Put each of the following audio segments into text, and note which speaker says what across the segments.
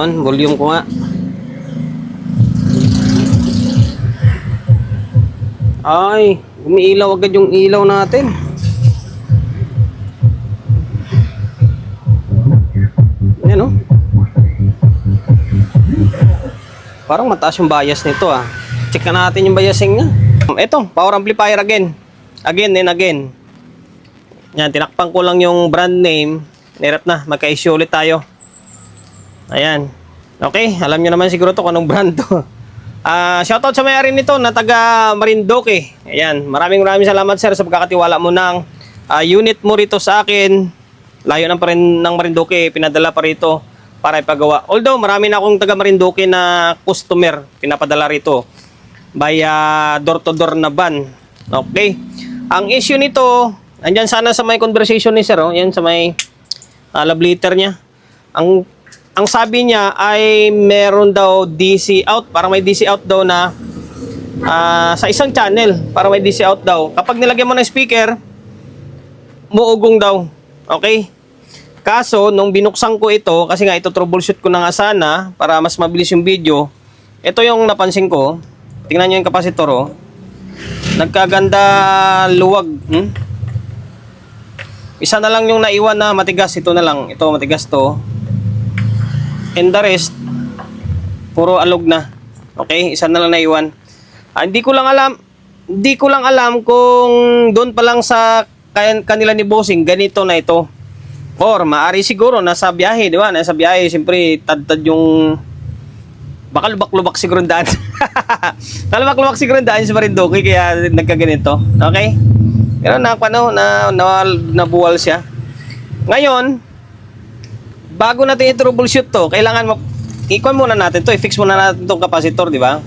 Speaker 1: Volume ko nga. Ay, umiilaw agad yung ilaw natin. Ayan, oh. Parang mataas yung bias nito, ah. Check na natin yung biasing niya. Ito, power amplifier again. Again and again. Yan, tinakpan ko lang yung brand name. Nirap na, magka-issue ulit tayo. Ayan. Okay, alam nyo naman siguro to kung anong brand to. Shoutout sa may-ari nito na taga Marinduque. Ayan, maraming salamat sir sa pagkakatiwala mo ng unit mo rito sa akin. Layo ng pa rin ng Marinduque, pinadala pa rito para ipagawa. Although marami na akong taga Marinduque na customer pinapadala rito by door to door na van. Okay. Ang issue nito, andyan sana sa may conversation ni sir, oh. Yan sa may love letter niya. Ang sabi niya ay meron daw DC out, para may DC out daw na sa isang channel, para may DC out daw. Kapag nilagyan mo ng speaker, muugong daw. Okay? Kaso, nung binuksan ko ito, kasi nga ito troubleshoot ko na nga sana para mas mabilis yung video, ito yung napansin ko. Tingnan nyo yung capacitor, oh. Nagkaganda luwag. Isa na lang yung naiwan na matigas. Ito na lang. Ito matigas to. And the rest, puro alog na. Okay? Isa na lang naiwan. Hindi ko lang alam kung doon pa lang sa kanila ni Bossing, ganito na ito. Or maari siguro nasa biyahe, di ba? Nasa biyahe, siyempre tad-tad yung baka lubak-lubak siguro daan. Lubak-lubak siguro daan sa Marinduque kaya nagkaganito. Okay? Pero nabuwal siya. Ngayon, bago natin i-troubleshoot to, kailangan i-con muna natin to, i-fix muna natin tong capacitor, di ba?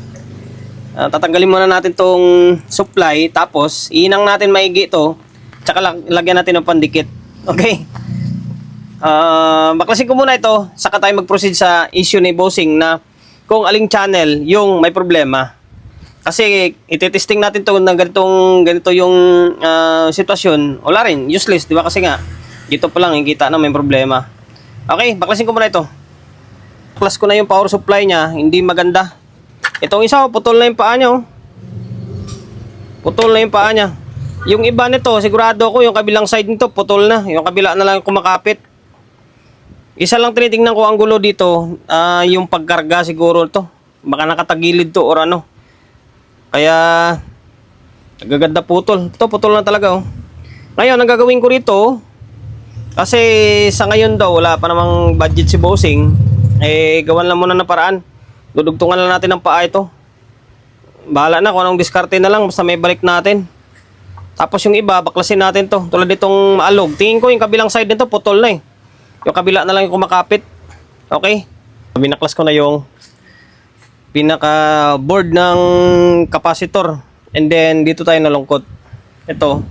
Speaker 1: Tatanggalin muna natin tong supply, tapos iinang natin maigi to, tsaka lagyan natin ng pandikit. Okay? Baklasin ko muna ito, saka tayo mag-proceed sa issue ni Bossing na kung aling channel yung may problema. Kasi iti-testing natin to ng ganito yung sitwasyon. Wala rin, useless, di ba? Kasi nga, dito pa lang, kita na may problema. Okay, baklasin ko muna ito. Baklas ko na yung power supply niya, hindi maganda. Itong isa, putol na yung paa niya. Putol na yung paa niya. Yung iba nito, sigurado ko, yung kabilang side nito, putol na. Yung kabila na lang kumakapit. Isa lang tinitingnan ko ang gulo dito, yung pagkarga siguro to. Baka nakatagilid to or ano. Kaya nagaganda putol. Ito putol na talaga, oh. Ngayon, ang gagawin ko rito, kasi sa ngayon daw wala pa namang budget si Bossing, gawan lang muna ng paraan. Dudugtungan lang natin ng paa ito. Bahala na kung anong diskarte na lang, basta may balik natin. Tapos yung iba, baklasin natin to. Tulad ditong maalog. Tingin ko yung kabilang side nito putol na, eh. Yung kabila na lang yung kumakapit. Okay? Binaklas ko na yung pinaka board ng capacitor, and then dito tayo nalungkot. Ito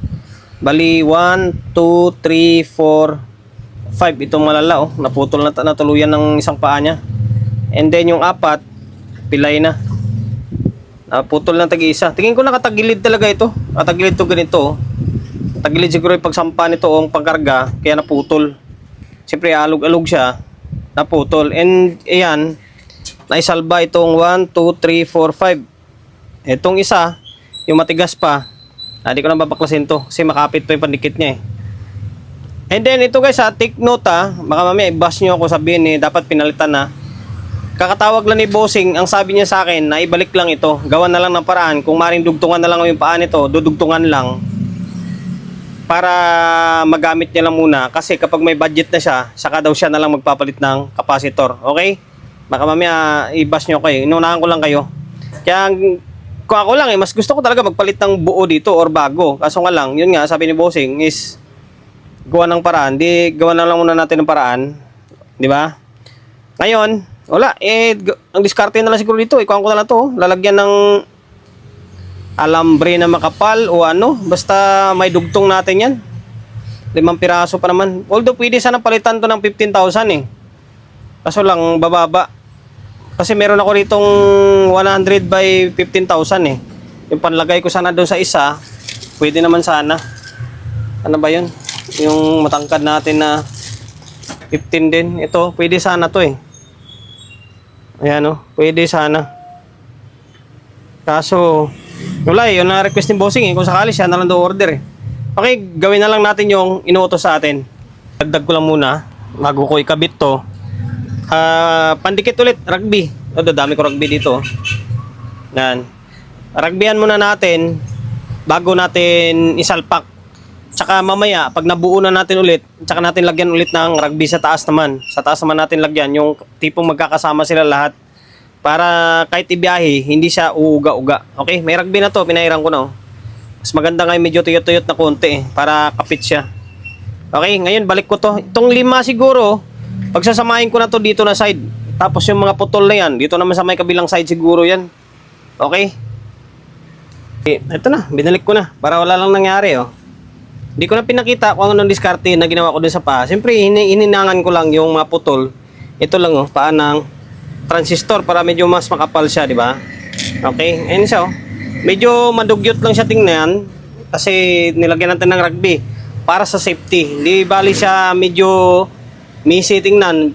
Speaker 1: bali 1, 2, 3, 4, 5 itong malala, oh, naputol na natuluyan ng isang paa niya, and then yung 4 pilay na, naputol na tag-isa. Tingin ko nakatagilid talaga ito, nakatagilid to ganito, oh. Tagilid siguro yung pagsampa nito o ang pagkarga, kaya naputol. Siyempre alog-alog siya, naputol, and ayan, naisalba itong 1, 2, 3, 4, 5. Itong isa, yung matigas pa, hindi ko na babaklasin to kasi makapit pa yung pandikit niya, eh. And then ito guys, take note, baka mamaya i-bash nyo ako, sabihin dapat pinalitan na. Kakatawag lang ni Bossing, ang sabi niya sa akin na ibalik lang ito, gawan na lang ng paraan. Kung maring dugtungan na lang yung paa nito, dudugtungan lang para magamit niya lang muna, kasi kapag may budget na siya, saka daw siya na lang magpapalit ng capacitor. Okay? Baka mamaya i-bash nyo kayo. Inunahan ko lang kayo. Kaya kung ako lang, mas gusto ko talaga magpalit ng buo dito or bago. Kaso nga lang, yun nga, sabi ni Bossing is gawa ng paraan. Di, gawa na lang muna natin ng paraan. Di ba? Ngayon, wala. Ang diskarte na lang siguro dito. Ikuhan ko na lang to. Lalagyan ng alambre na makapal o ano. Basta may dugtong natin yan. 5 piraso pa naman. Although pwede sana palitan to ng 15,000, eh. Kaso lang, bababa. Kasi meron ako ritong 100 by 15,000, eh. Yung panlagay ko sana doon sa isa, pwede naman sana. Ano ba yun? Yung matangkad natin na 15 din. Ito, pwede sana to, eh. Ayan o, pwede sana. Kaso, wala yun na request ni bossing kung sakali siya na lang daw order Okay, gawin na lang natin yung inuutos sa atin. Dagdag ko lang muna, bago ko ikabit to. Pandikit ulit, rugby. Dami ko rugby dito. Yan. Rugbyan muna natin bago natin isalpak. Tsaka mamaya, pag nabuo na natin ulit, tsaka natin lagyan ulit ng rugby sa taas naman. Sa taas naman natin lagyan, yung tipong magkakasama sila lahat. Para kahit ibiyahe, hindi siya uuga-uga. Okay, may rugby na to, pinairan ko na. Mas maganda nga yung medyo tuyot-tuyot na konti para kapit siya. Okay, ngayon balik ko to. Itong 5 siguro, pagsasamahin ko na to dito na side. Tapos yung mga putol na yan, dito naman sa may kabilang side siguro yan. Okay? Ito na, binalik ko na. Para wala lang nangyari, oh. Hindi ko na pinakita kung anong diskarte na ginawa ko dun sa paa. Siyempre, hininangan ko lang yung mga putol. Ito lang, oh, paa ng transistor para medyo mas makapal siya, di ba? Okay, ayun siya, oh. Medyo madugyot lang siya tingnan kasi nilagyan natin ng rugby para sa safety. Hindi bali siya medyo messy tingnan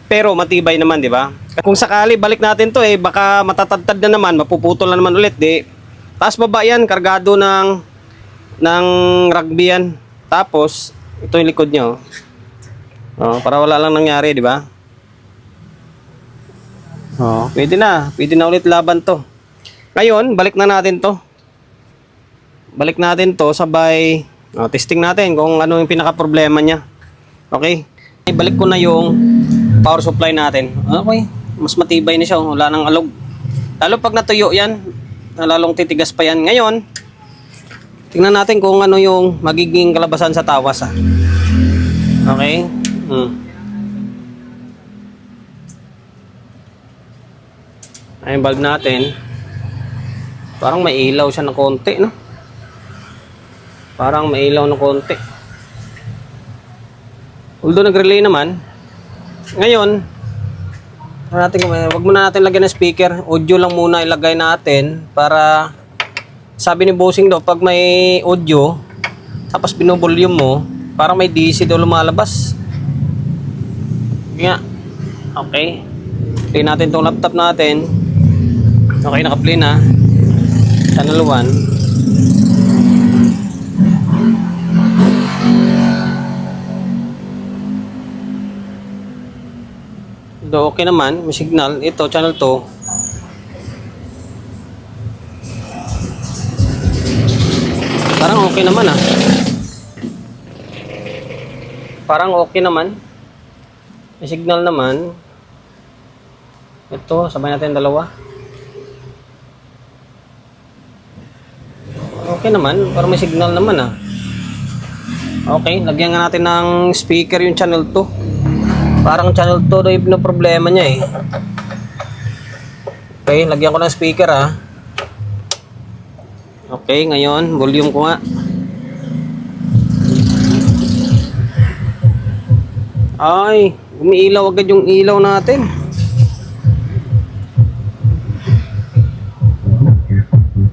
Speaker 1: pero matibay naman, di ba? Kung sakali balik natin to baka matatadtad na naman, mapuputol na naman ulit, di. Taas baba yan, kargado ng rugby yan. Tapos ito yung likod niya, oh, para wala lang nangyari, di ba? Oh, pwede na ulit laban to. Ngayon, balik na natin to. Balik natin to sabay testing natin kung ano yung pinaka problema niya. Okay? Ibalik ko na yung power supply natin. Okay? Mas matibay na siya, wala nang alog. Lalo pag natuyo yan, lalong titigas pa yan. Ngayon, tingnan natin kung ano yung magiging kalabasan sa tawas. Okay? Ay, bulb natin. Parang may ilaw siya ng konti, no? Parang may ilaw ng konti. Although nag-relay naman. Ngayon, wag muna natin lagyan ng speaker. Audio lang muna ilagay natin para sabi ni bossing daw, pag may audio, tapos binovolume mo, parang may DC daw lumalabas. Nga. Okay. Play natin tong laptop natin. Okay, naka-play na. Channel 1. Do okay naman, may signal. Ito, channel 2. Parang okay naman Parang okay naman. May signal naman. Ito, sabay natin dalawa. Okay naman, parang may signal naman Okay, lagyan nga natin ng speaker yung channel 2. Parang channel 2 daw yung problema niya Okay, lagyan ko ng speaker Okay, ngayon, volume ko nga. Ay, umiilaw agad yung ilaw natin.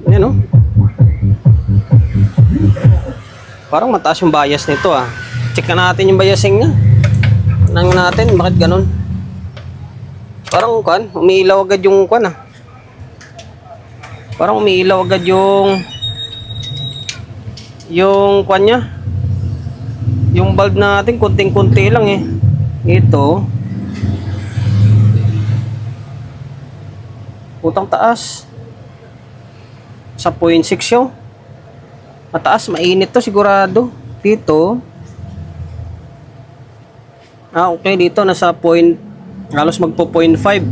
Speaker 1: Ayan Parang mataas yung bias nito Check na natin yung biasing niya. Tingnan natin bakit ganun. Parang umiilaw agad yung Parang umiilaw agad yung niya. Yung bulb natin kunting-kunti lang Ito. Putang taas. Sa 0.6 yung mataas, mainit to sigurado. Dito. Okay, dito nasa halos magpo 0.5.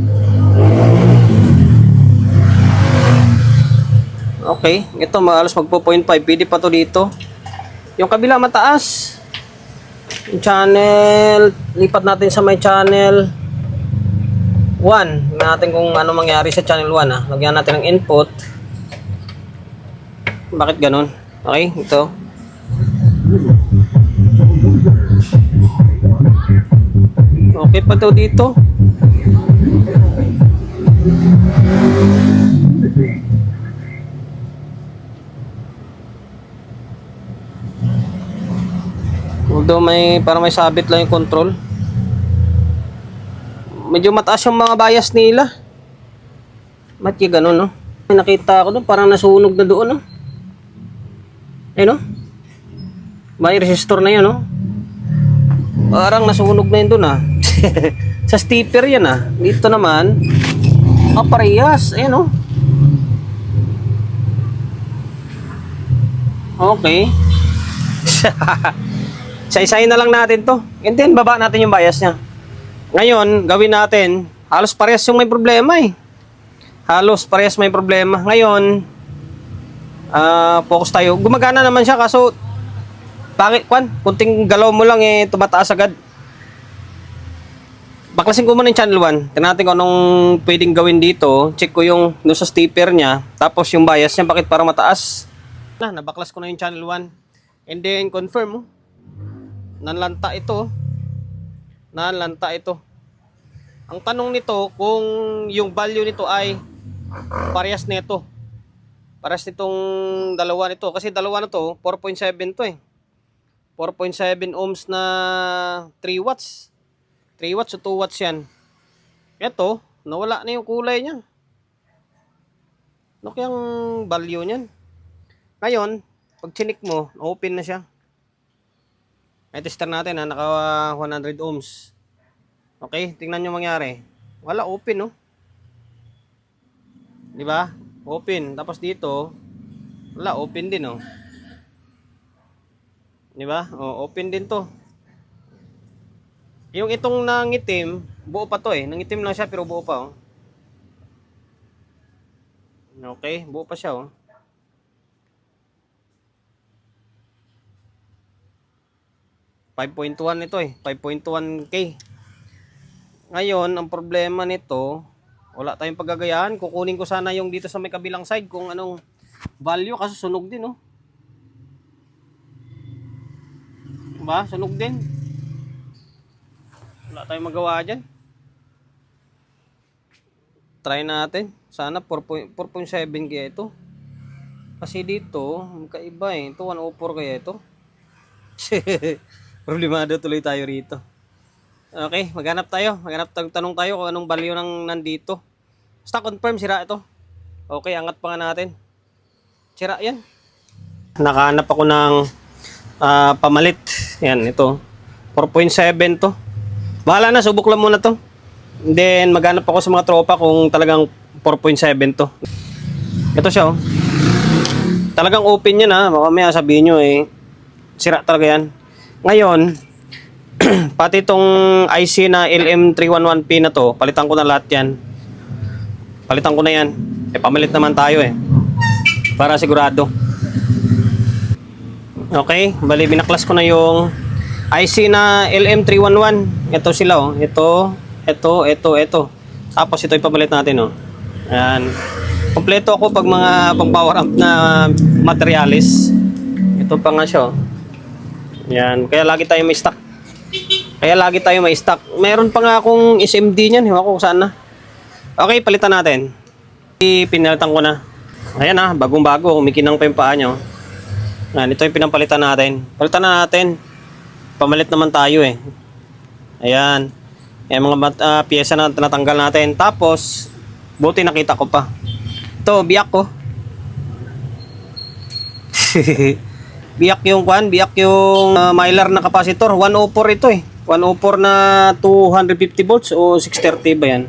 Speaker 1: Okay, ito halos magpo 0.5. Pwede pa to dito. Yung kabila mataas. Yung channel, lipat natin sa may channel 1. Tingnan natin kung ano mangyari sa channel 1 Lagyan natin ng input. Bakit ganun? Okay, ito. Okay pa to dito. Although parang may sabit lang yung control. Medyo mataas yung mga bias nila. Ba't yung ganun, no? May nakita ko doon, parang nasunog na doon, no? Ayun, no? May resistor na yun, no? Parang nasunog na yun doon, ah. Sa stepper yan, ah. Dito naman, parehas. Ayun, no? Okay. Isa-isahin na lang natin to. And then, baba natin yung bias niya. Ngayon, gawin natin, halos parehas yung may problema eh. Halos parehas may problema. Ngayon, focus tayo. Gumagana naman siya, kaso, bakit, Kwan? Kunting galaw mo lang eh, tumataas agad. Baklasin ko muna yung channel 1. Tignan natin kung anong pwedeng gawin dito. Check ko yung doon sa stepper niya. Tapos yung bias niya, bakit parang mataas? Nabaklas ko na yung channel 1. And then, confirm mo. Nanlanta ito. Nanlanta ito. Ang tanong nito, kung yung value nito ay parehas nito. Parehas nitong dalawa nito. Kasi dalawa na to, 4.7 to eh. 4.7 ohms na 3 watts. 3 watts o 2 watts yan. Ito, nawala na yung kulay niya. Ano kayang value niyan? Ngayon, pag chinik mo, open na siya. Ay, tester natin ha, naka 100 ohms. Okay, tingnan nyo mangyari. Wala, open no. Di ba? Open. Tapos dito, wala, open din no. Di ba? O, open din to. Yung itong nangitim, buo pa to eh. Nangitim lang siya pero buo pa oh. Okay, buo pa siya oh. 5.1 ito eh, 5.1K. Ngayon, ang problema nito, wala tayong paggagayahan. Kukunin ko sana yung dito sa may kabilang side kung anong value, kasi sunog din, oh. Diba? Sunog din. Wala tayong magawa dyan. Try natin. Sana 4.7 kaya ito. Kasi dito, magkaiba eh. Ito 104 kaya ito. Problemado tuloy tayo rito. Okay, maghanap tayo. Tanong tayo kung anong value ng nandito. Basta confirm, sira ito. Okay, angat pa nga natin. Sira yan. Nakahanap ako ng pamalit. Yan, ito. 4.7 to. Bahala na, subok lang muna to. And then, maghanap ako sa mga tropa kung talagang 4.7 to. Ito siya, oh. Talagang open yan, ha. Mamaya sabihin nyo, eh. Sira talaga yan. Ngayon, pati itong IC na LM311P na to, palitan ko na lahat yan. Palitan ko na yan. Pamalit naman tayo eh. Para sigurado. Okay, bali binaklas ko na yung IC na LM311. Ito sila oh. Ito. Tapos ito ipapalit natin oh. Ayan. Kompleto ako pag mga pang power amp na materialis. Ito pa nga siya oh. Yan, kaya lagi tayo may stock. Meron pa nga akong SMD niyan, hiwa ko saan na. Okay, palitan natin. Pinalitan ko na. Ayan ha, bagong-bago, umikinang pa yung paa nyo. Yan, ito yung pinapalitan natin. Palitan na natin. Pamalit naman tayo eh. Ayan. Ayan mga pyesa na natanggal natin. Tapos, buti nakita ko pa. Ito, biyak ko. Biyak yung mylar na capacitor. 104 ito eh. 104 na 250 volts o 630 ba yan?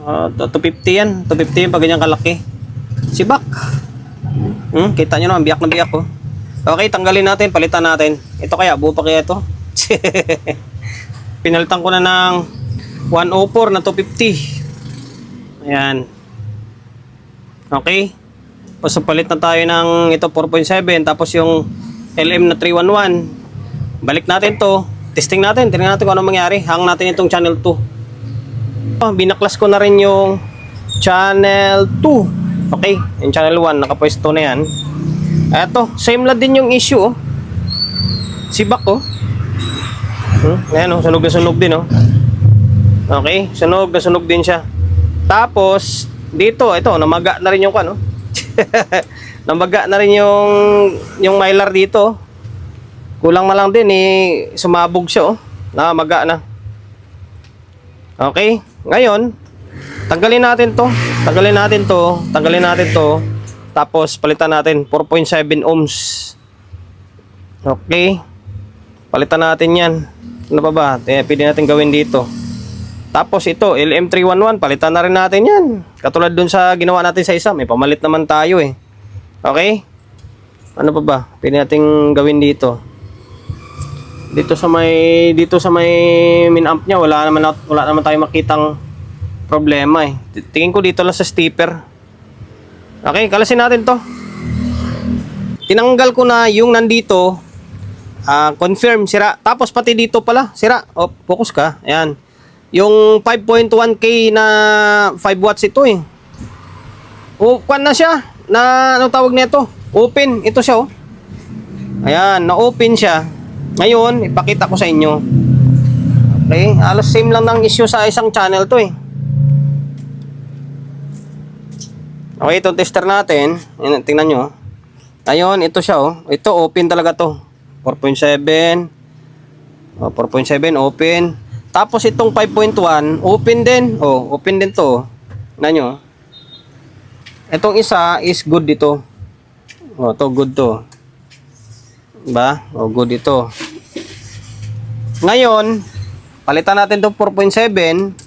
Speaker 1: 250 yan. 250 yung pag ganyan kalaki. Sibak. Kita nyo naman, biyak na biyak oh. Okay, tanggalin natin, palitan natin. Ito kaya, buo pa kaya ito? Pinalitan ko na ng 104 na 250. Ayan. Okay. Tapos palit na tayo ng ito 4.7. Tapos yung LM na 311. Balik natin to. Testing natin. Tingnan natin kung ano mangyari. Hang natin itong channel 2. Binaklas ko na rin yung channel 2. Okay. Yung channel 1. Nakapwesto na yan. Eto. Same lang din yung issue. Oh. Sibak oh. Ayan oh. Sunog na sunog din oh. Okay. Sunog na sunog din siya. Tapos dito. Ito. Namaga na rin yung ano. Namaga na rin yung mylar dito. Kulang na lang din eh, sumabog siya oh. Namaga na. Okay, ngayon Tanggalin natin to. Tanggalin natin to. Tanggalin natin to. Tapos palitan natin 4.7 ohms. Okay. Palitan natin yan. Ano pa ba? Pwede natin gawin dito. Tapos ito, LM311, palitan na rin natin yan. Katulad dun sa ginawa natin sa isa, may pamalit naman tayo eh. Okay? Ano pa ba? Pwede natin gawin dito. Dito sa may min amp niya, wala naman tayong makitang problema eh. Tingin ko dito lang sa stepper. Okay, kalasin natin to. Tinanggal ko na yung nandito. Confirm, sira. Tapos pati dito pala, sira. Oh, focus ka. Ayan. Yung 5.1K na 5 watts ito eh. Kuan na siya. Anong tawag nito? Open. Ito siya oh. Ayan, na-open siya. Ngayon, ipakita ko sa inyo. Okay, halos same lang ng issue sa isang channel to eh. Okay, itong tester natin. Ayan, tingnan nyo. Ayun, ito siya oh. Ito, open talaga to. 4.7. 4.7, open. Tapos itong 5.1, open din. Oh, open din to. Tingnan nyo. Itong isa is good dito. Oh, to good to. Diba? Oh, good ito. Ngayon, palitan natin itong 4.7.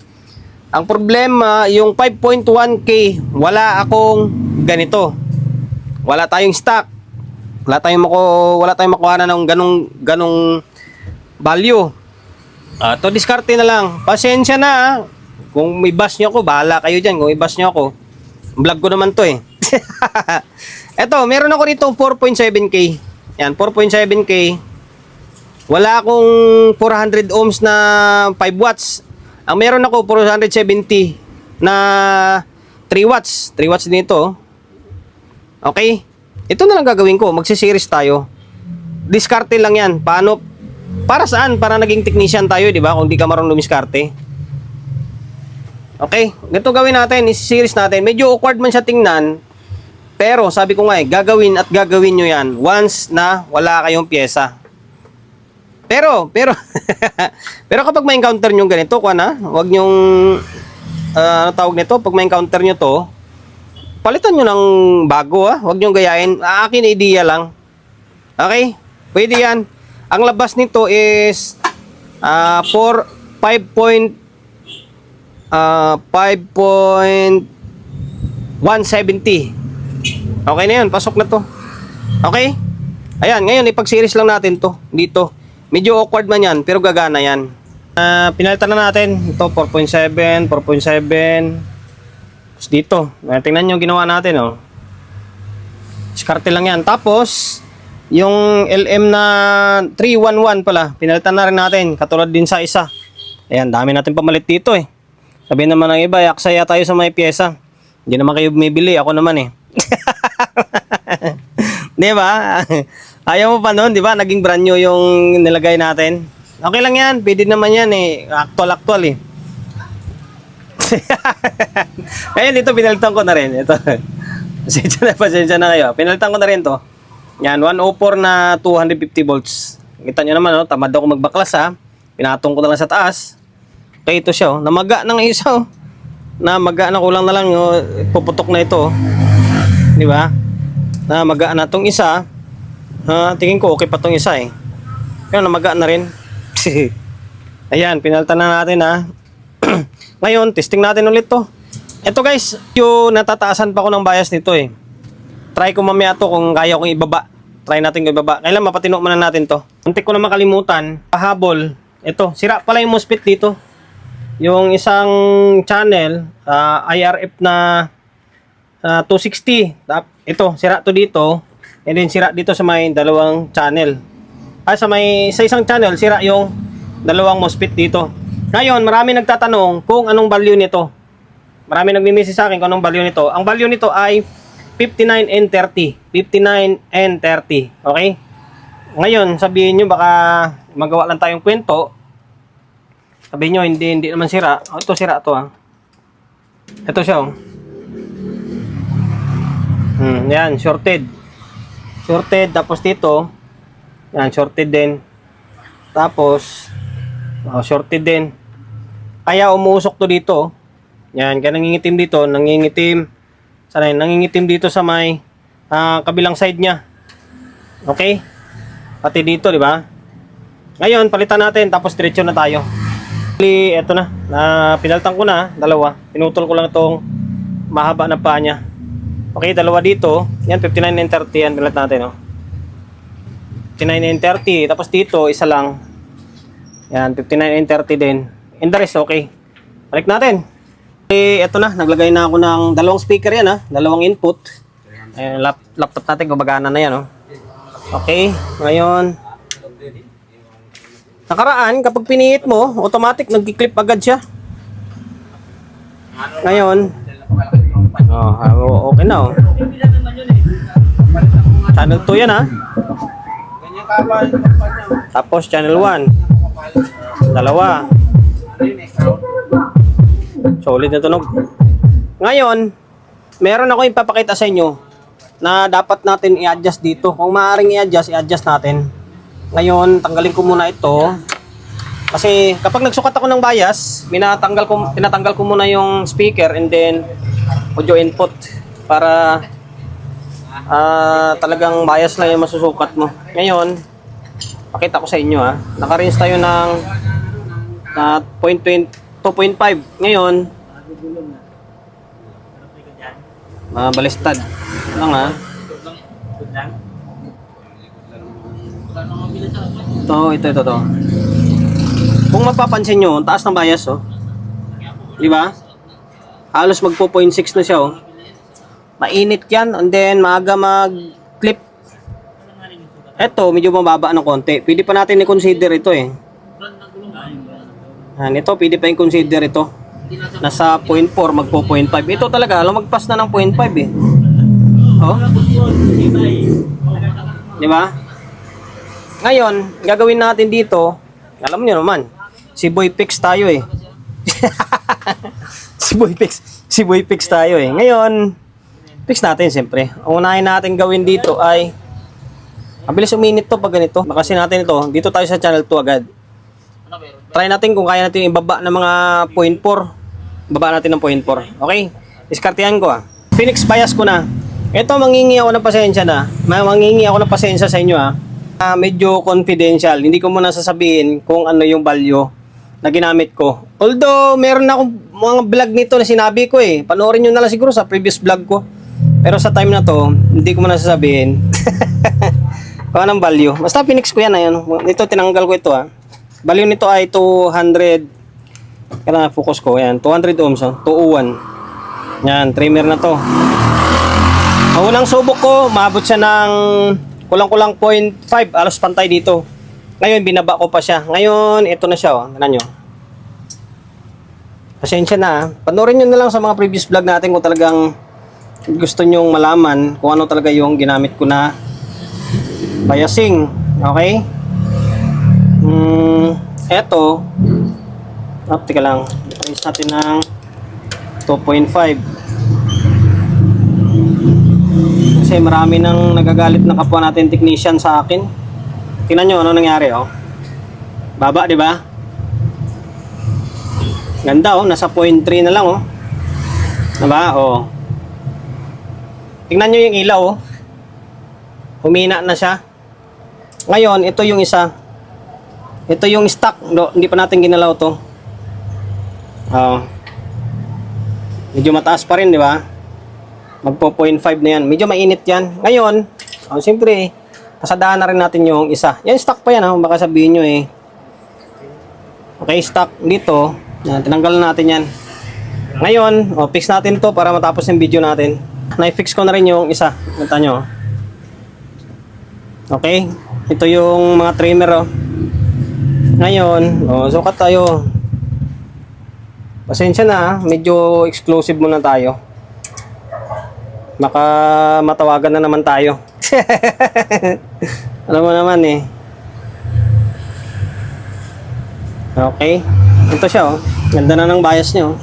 Speaker 1: Ang problema, yung 5.1K, wala akong ganito. Wala tayong stock. Wala tayong makuha na ng ganong value. To diskarte na lang. Pasensya na. Kung may bash nyo ako, bahala kayo dyan. Kung may bash nyo ako, vlog ko naman to eh. Eto, meron ako rito 4.7K. Yan, 4.7K. Wala akong 400 ohms na 5 watts. Ang meron ako 470 na 3 watts. 3 watts din ito. Okay? Ito na lang gagawin ko. Magsiseries tayo. Diskarte lang yan. Paano? Para saan? Para naging technician tayo, di ba? Kung di ka marunong lumiskarte. Okay? Ganito gawin natin. Isi-series natin. Medyo awkward man siya tingnan. Pero, sabi ko nga eh, gagawin at gagawin nyo yan once na wala kayong pyesa. Pero, pero kapag may encounter nyo ganito, huwag nyong, ano tawag nito, pag may encounter nyo to, palitan nyo ng bago huwag nyong gayahin. Akin idea lang. Okay? Pwede yan. Ang labas nito is 5.170. Okay na yun, pasok na to. Okay? Ayan, ngayon ipag-series lang natin to dito. Medyo awkward man yan, pero gagana yan. Pinalitan na natin. Ito, 4.7, 4.7. Tapos dito, tingnan nyo ginawa natin oh. Diskarte lang yan. Tapos, yung LM na 311 pala, pinalitan na rin natin. Katulad din sa isa. Ayan, dami natin pamalit dito eh. Sabihin naman ng iba, aksaya tayo sa may pyesa. Hindi naman kayo bumibili, ako naman eh. Di ba? Ayaw mo pa nun, di ba? Naging brand new yung nilagay natin. Okay lang yan, pwede naman yan eh. Actual eh. Ayun, dito pinalitan ko na rin. Ito. Pasensya na kayo. Pinalitan ko na rin to. Yan, 104 na 250 volts. Kita nyo naman, tamad ako magbaklas ha. Pinatong ko na lang sa taas. Okay, ito siya. Namaga ng isa. Namaga na, kulang na lang. Puputok na ito. Di ba? Namaga na itong isa. Tingin ko okay pa itong isa eh. Pero namaga na rin. Ayan, pinalitan na natin ha. Ngayon, testing natin ulit to. Ito guys, yung natataasan pa ko ng bias nito eh. Try ko mamaya to kung kaya kong ibaba. Try natin kung ibaba. Kailan mapatino muna natin to. Muntik ko na makalimutan. Pahabol. Ito, sira pala yung MOSFET dito. Yung isang channel, IRF na 260. Ito, sira to dito. And then sira dito sa may dalawang channel. Sa isang channel, sira yung dalawang MOSFET dito. Ngayon, marami nagtatanong kung anong value nito. Marami nagmi-message sa akin kung anong value nito. Ang value nito ay 59 and 30. 59 and 30. Okay? Ngayon, sabihin nyo baka magawa lang tayong kwento. Sabihin nyo, hindi naman sira. Ito sira to Ito siya yan, shorted. Shorted, tapos dito, yan, shorted din. Tapos, shorted din. Kaya umuusok to dito. Yan, kaya nangingitim dito, nangingitim. Sana yun, nangingitim dito sa may kabilang side niya. Okay? Pati dito, di ba? Ngayon, palitan natin, tapos diretso na tayo. Ito na, pinaltan ko na, dalawa. Pinutol ko lang itong mahaba na paa niya. Okay, dalawa dito. Yan, 59 and 30 yan, pilat natin, oh. 59 and 30, tapos dito, isa lang. Yan, 59 and 30 din. And the rest, okay. Balik natin. Ito na, naglagay na ako ng dalawang speaker yan, ha. Dalawang input. Laptop natin, gumagana na yan, oh. Okay, ngayon. Nakaraan, kapag pinihit mo, automatic, nag-clip agad siya. Ngayon. Okay na, oh. Channel 2 yan, ha. Tapos, channel 1. Dalawa. Solid na tunog. Ngayon, meron ako ipapakita sa inyo na dapat natin i-adjust dito. Kung maaaring i-adjust natin. Ngayon, tanggalin ko muna ito. Kasi kapag nagsukat ako ng bias, tinatanggal ko muna yung speaker and then audio input para talagang bias lang yung masusukat mo. Ngayon, pakita ko sa inyo, ha. Naka-range tayo ng 2.5. Ngayon, balistad lang, ha. Ito. Kung mapapansin nyo, taas ng bias, oh. Di ba? Halos magpo 0.6 na siya, oh. Mainit yan, and then maaga mag-clip. Ito, medyo mababa ng konti. Pwede pa natin i-consider ito, eh. Ito, pwede pa i-consider ito. Nasa 0.4, magpo 0.5. Ito talaga, lumagpas na ng 0.5, eh. Oh. Di ba? Ngayon, gagawin natin dito, alam niyo naman, si Boy Pix tayo, eh. si Boy Pix tayo, eh. Ngayon, fix natin siyempre. Ang unahin natin gawin dito ay mabilis uminit to pag ganito. Bakasin natin ito. Dito tayo sa channel 2 agad. Try natin kung kaya natin ibaba ng mga 0.4. Baba natin ng 0.4. Okay? Diskartehan ko, ah. Phoenix bias ko na. Ito, mangingi ako ng pasensya na. Mangingi ako ng pasensya sa inyo, ah. Medyo confidential. Hindi ko muna sasabihin kung ano yung value na ginamit ko. Although, meron akong mga vlog nito na sinabi ko, eh. Panoorin nyo na lang siguro sa previous vlog ko. Pero sa time na to, hindi ko muna sasabihin. Kung anong value. Basta Phoenix ko yan. Ayan. Ito, tinanggal ko ito, ah. Value nito ay 200. Kaya focus ko. Ayan. 200 ohms, oh. 201. Yan. Trimmer na to. Ang unang subok ko, maabot siya ng kulang-kulang 0.5. Alos pantay dito. Ngayon, binaba ko pa siya. Ngayon, ito na siya, oh. Tignan nyo. Pasensya na, ah. Panoorin nyo na lang sa mga previous vlog natin kung talagang gusto nyong malaman kung ano talaga yung ginamit ko na biasing. Okay? Eto. Teka lang. Raise natin ng 2.5. Kasi marami nang nagagalit ng kapwa natin technician sa akin. Tingnan nyo ano nangyari, oh. Baba, di ba? Ganda, oh. Nasa 0.3 na lang, oh. Diba? Oh. Tingnan nyo yung ilaw, oh. Humina na siya. Ngayon, ito yung isa. Ito yung stock. Hindi pa natin ginalaw to. Medyo mataas pa rin, di ba? Magpo 0.5 na yan. Medyo mainit yan. Ngayon, siyempre, pasadaan na rin natin yung isa. Yan, stock pa yan, ha? Baka sabihin nyo, eh. Okay, stock dito. Yan, tinanggal natin yan. Ngayon, fix natin to para matapos yung video natin. Na-fix ko na rin yung isa. Punta nyo. Okay. Ito yung mga trimmer, oh. Ngayon, sukat tayo. Pasensya na, medyo exclusive muna tayo. Baka matawagan na naman tayo. Alam mo naman, eh. Okay. Ito siya, oh. Ganda na ng bias niya, oh.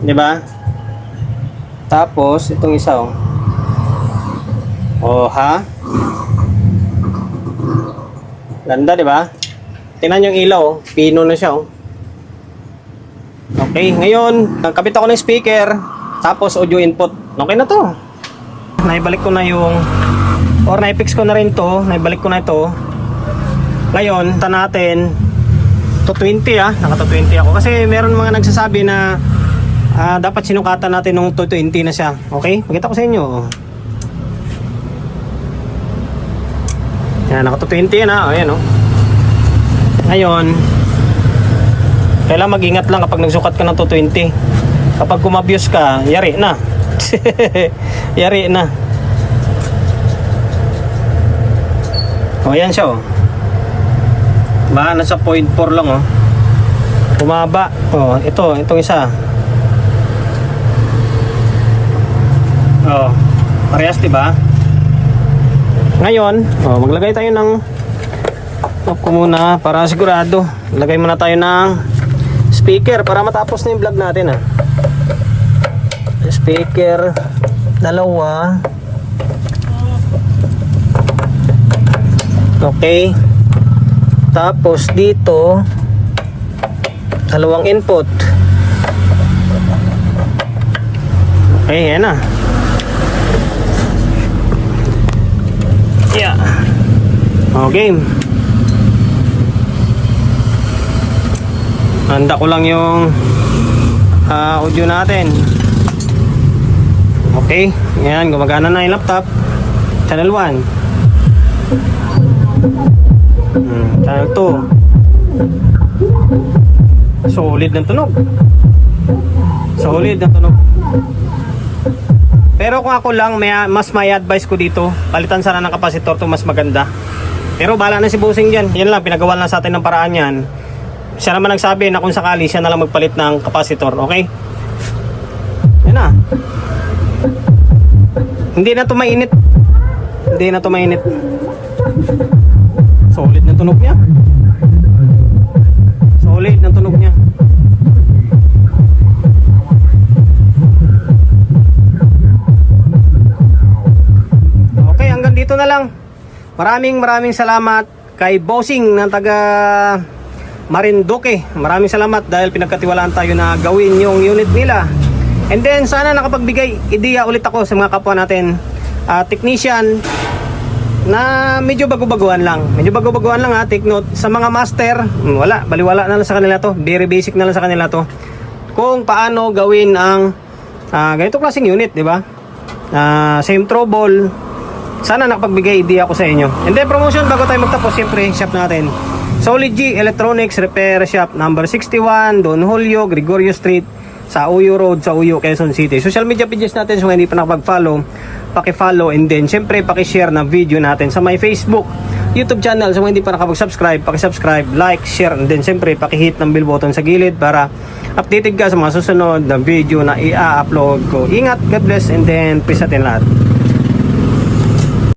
Speaker 1: Diba? Tapos, itong isa, oh. Oh, ha? Ganda, diba? Tingnan yung ilaw, oh. Pino na siya, oh. Okay, ngayon, nagkabit ako ng speaker, tapos audio input. Okay na to. Naibalik ko na yung, or naipix ko na rin to, naibalik ko na ito. Ngayon, ta natin, 220 naka 220 ako. Kasi meron mga nagsasabi na dapat sinukatan natin nung 220 na siya. Okay, pakita ko sa inyo. Yan, naka 220 na, ayan Ngayon, kailangan mag-ingat lang kapag nagsukat ka ng 220. Kapag kumabuse ka, yari na. Yari na. Ayan siya nasa 0.4 lang Bumaba. Itong isa. Parehas, diba? Ngayon, maglagay tayo ng off ko muna para sigurado. Lagay muna tayo ng speaker para matapos na yung vlog natin Speaker dalawa. Okay. Tapos dito dalawang input. Okay, yan na. Yeah. Okay. Handa ko lang yung audio natin. Okay, yan, gumagana na yung laptop. Channel 1, channel 2. Solid ng tunog. Solid ng tunog. Pero kung ako lang, mas may advice ko dito, palitan sana ng kapasitor to, mas maganda. Pero bahala na si Bossing dyan. Yan lang, pinagawa lang sa atin ng paraan yan. Siya naman nagsabi na kung sakali siya na lang magpalit ng kapasitor, okay? Yan na. Hindi na to mainit. Hindi na to mainit. Solid na tunog niya. Solid na tunog niya. Okay, hanggang dito na lang. Maraming salamat kay Bossing ng taga Marinduque. Maraming salamat dahil pinagkatiwalaan tayo na gawin yung unit nila. And then sana nakapagbigay ideya ulit ako sa mga kapwa natin technician na medyo bago-baguhan lang. Medyo bago-baguhan lang take note. Sa mga master, wala, baliwala na lang sa kanila to. Very basic na lang sa kanila to. Kung paano gawin ang ganito klaseng unit, di ba? Same trouble. Sana nakapagbigay idea ako sa inyo. And then promotion bago tayo magtapos, siyempre shop natin. Solid G Electronics Repair Shop number 61, Don Julio, Gregorio Street, sa Uyo Road, sa Uyo, Quezon City. Social media pages natin, so hindi pa nakapag-follow, paki-follow, and then syempre paki-share na video natin sa my Facebook, YouTube channel. So hindi pa nakapag-subscribe, paki-subscribe, like, share, and then syempre paki-hit ng bell button sa gilid para updated ka sa mga susunod na video na i-upload ko. Ingat, God bless, and then peace atin lahat.